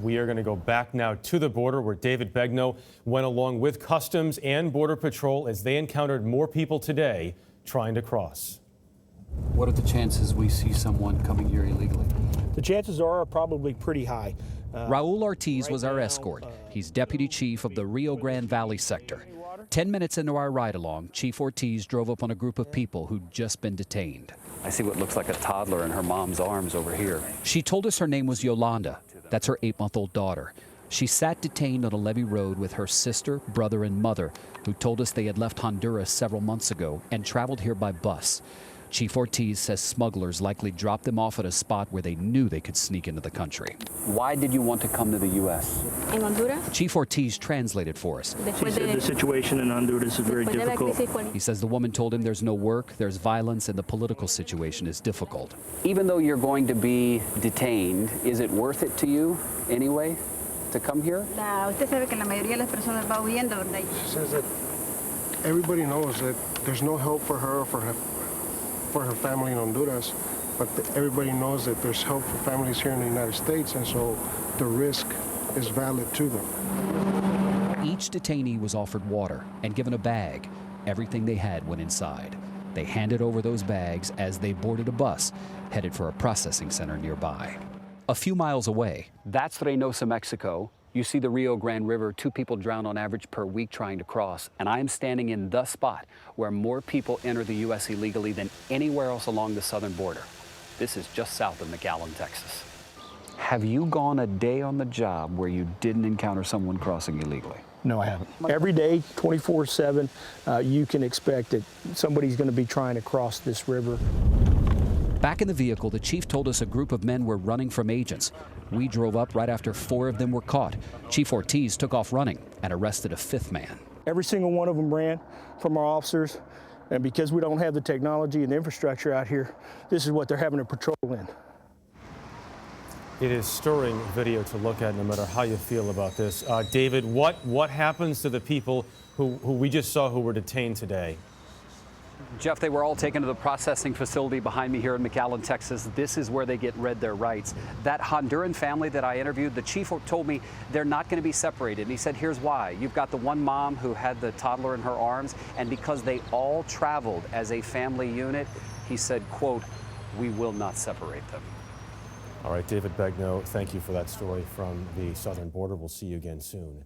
We are going to go back now to the border where David Begnaud went along with Customs and Border Patrol as they encountered more people today trying to cross. What are the chances we see someone coming here illegally? The chances are probably pretty high. Raul Ortiz was our escort. He's deputy chief of the Rio Grande Valley sector. 10 minutes into our ride-along, Chief Ortiz drove up on a group of people who'd just been detained. I see what looks like a toddler in her mom's arms over here. She told us her name was Yolanda. That's her 8-month-old daughter. She sat detained on a levee road with her sister, brother, and mother, who told us they had left Honduras several months ago and traveled here by bus. Chief Ortiz says smugglers likely dropped them off at a spot where they knew they could sneak into the country. Why did you want to come to the U.S.? In Honduras? Chief Ortiz translated for us. She said the situation in Honduras is very difficult. He says the woman told him there's no work, there's violence, and the political situation is difficult. Even though you're going to be detained, is it worth it to you anyway to come here? Usted sabe que la mayoría de las personas va huyendo, ¿verdad? She says that everybody knows that there's no help for her or for her family in Honduras, but everybody knows that there's help for families here in the United States, and so the risk is valid to them. Each detainee was offered water and given a bag. Everything they had went inside. They handed over those bags as they boarded a bus headed for a processing center nearby. A few miles away, That's Reynosa, Mexico. You see the Rio Grande River. 2 people drown on average per week trying to cross. And I am standing in the spot where more people enter the U.S. illegally than anywhere else along the southern border. This is just south of McAllen, Texas. Have you gone a day on the job where you didn't encounter someone crossing illegally? No, I haven't. Every day, 24/7, you can expect that somebody's going to be trying to cross this river. back in the vehicle, the chief told us a group of men were running from agents. We drove up right after 4 of them were caught. Chief Ortiz took off running and arrested a 5th man. Every single one of them ran from our officers, and because we don't have the technology and the infrastructure out here, this is what they're having to patrol in. It is stirring video to look at, no matter how you feel about this. David, what happens to the people who we just saw who were detained today? Jeff, they were all taken to the processing facility behind me here in McAllen, Texas. This is where they get read their rights. That Honduran family that I interviewed, the chief told me they're not going to be separated. And he said, here's why. You've got the one mom who had the toddler in her arms, and because they all traveled as a family unit, he said, quote, we will not separate them. All right, David Begnaud, thank you for that story from the southern border. We'll see you again soon.